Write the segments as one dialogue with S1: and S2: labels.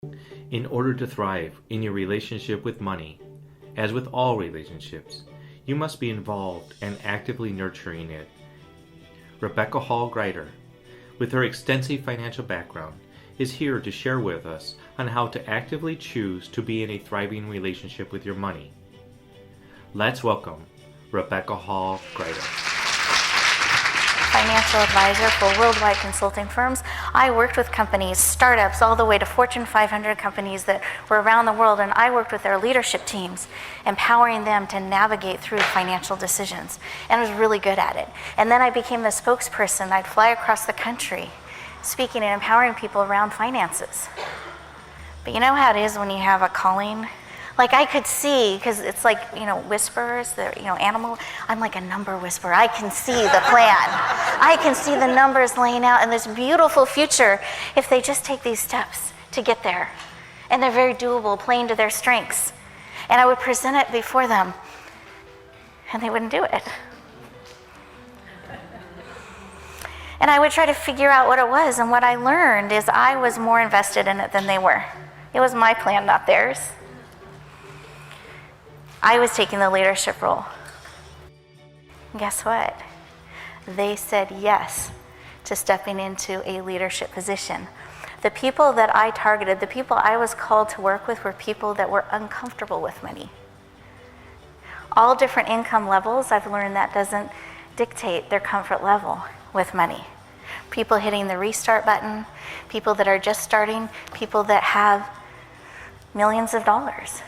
S1: In order to thrive in your relationship with money, as with all relationships, you must be involved and actively nurturing it. Rebecca Hall Greider, with her extensive financial background, is here to share with us on how to actively choose to be in a thriving relationship with your money. Let's welcome Rebecca Hall Greider.
S2: Financial advisor for worldwide consulting firms. I worked with companies, startups, all the way to Fortune 500 companies that were around the world, and I worked with their leadership teams, empowering them to navigate through financial decisions, and I was really good at it. And then I became the spokesperson. I'd fly across the country speaking and empowering people around finances. But you know how it is when you have a calling? Like I could see, because it's like, whisperers, animal. I'm like a number whisperer. I can see the plan. I can see the numbers laying out in this beautiful future if they just take these steps to get there. And they're very doable, playing to their strengths. And I would present it before them, and they wouldn't do it. And I would try to figure out what it was, and what I learned is I was more invested in it than they were. It was my plan, not theirs. I was taking the leadership role. And guess what? They said yes to stepping into a leadership position. The people that I targeted, the people I was called to work with, were people that were uncomfortable with money. All different income levels, I've learned that doesn't dictate their comfort level with money. People hitting the restart button, people that are just starting, people that have millions of dollars.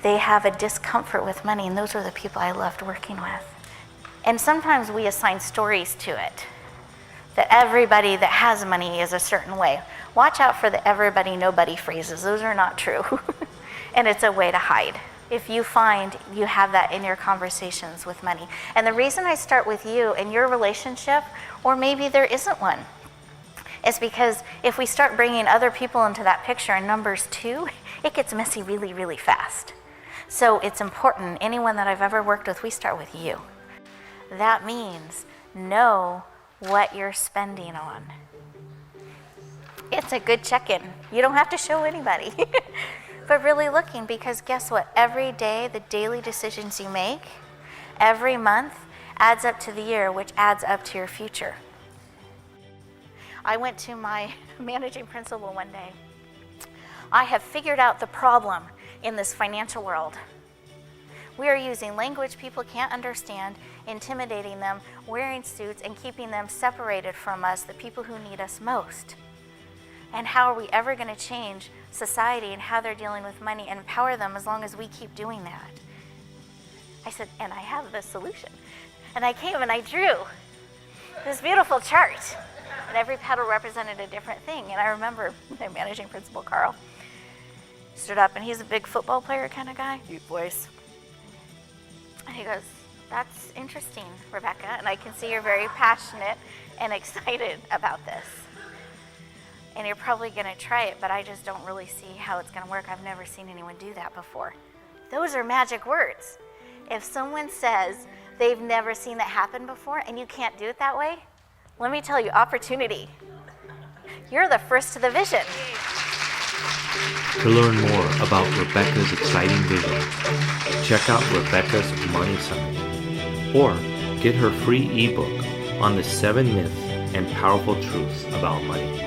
S2: They have a discomfort with money, and those are the people I loved working with. And sometimes we assign stories to it, that everybody that has money is a certain way. Watch out for the everybody, nobody phrases. Those are not true. And it's a way to hide if you find you have that in your conversations with money. And the reason I start with you and your relationship, or maybe there isn't one, is because if we start bringing other people into that picture in numbers too, it gets messy really, really fast. So it's important, anyone that I've ever worked with, we start with you. That means know what you're spending on. It's a good check-in. You don't have to show anybody, but really looking, because guess what? Every day, the daily decisions you make, every month, adds up to the year, which adds up to your future. I went to my managing principal one day. I have figured out the problem in this financial world. We are using language people can't understand, intimidating them, wearing suits, and keeping them separated from us, the people who need us most. And how are we ever going to change society and how they're dealing with money and empower them as long as we keep doing that? I said, and I have the solution. And I came and I drew this beautiful chart. And every petal represented a different thing. And I remember my managing principal, Carl, stood up, and he's a big football player kind of guy, deep voice. And he goes, "That's interesting, Rebecca, and I can see you're very passionate and excited about this. And you're probably going to try it, but I just don't really see how it's going to work. I've never seen anyone do that before." Those are magic words. If someone says they've never seen that happen before and you can't do it that way, let me tell you, opportunity. You're the first to the vision.
S1: To learn more about Rebecca's exciting vision, check out Rebecca's Money Summit, or get her free ebook on the 7 myths and powerful truths about money.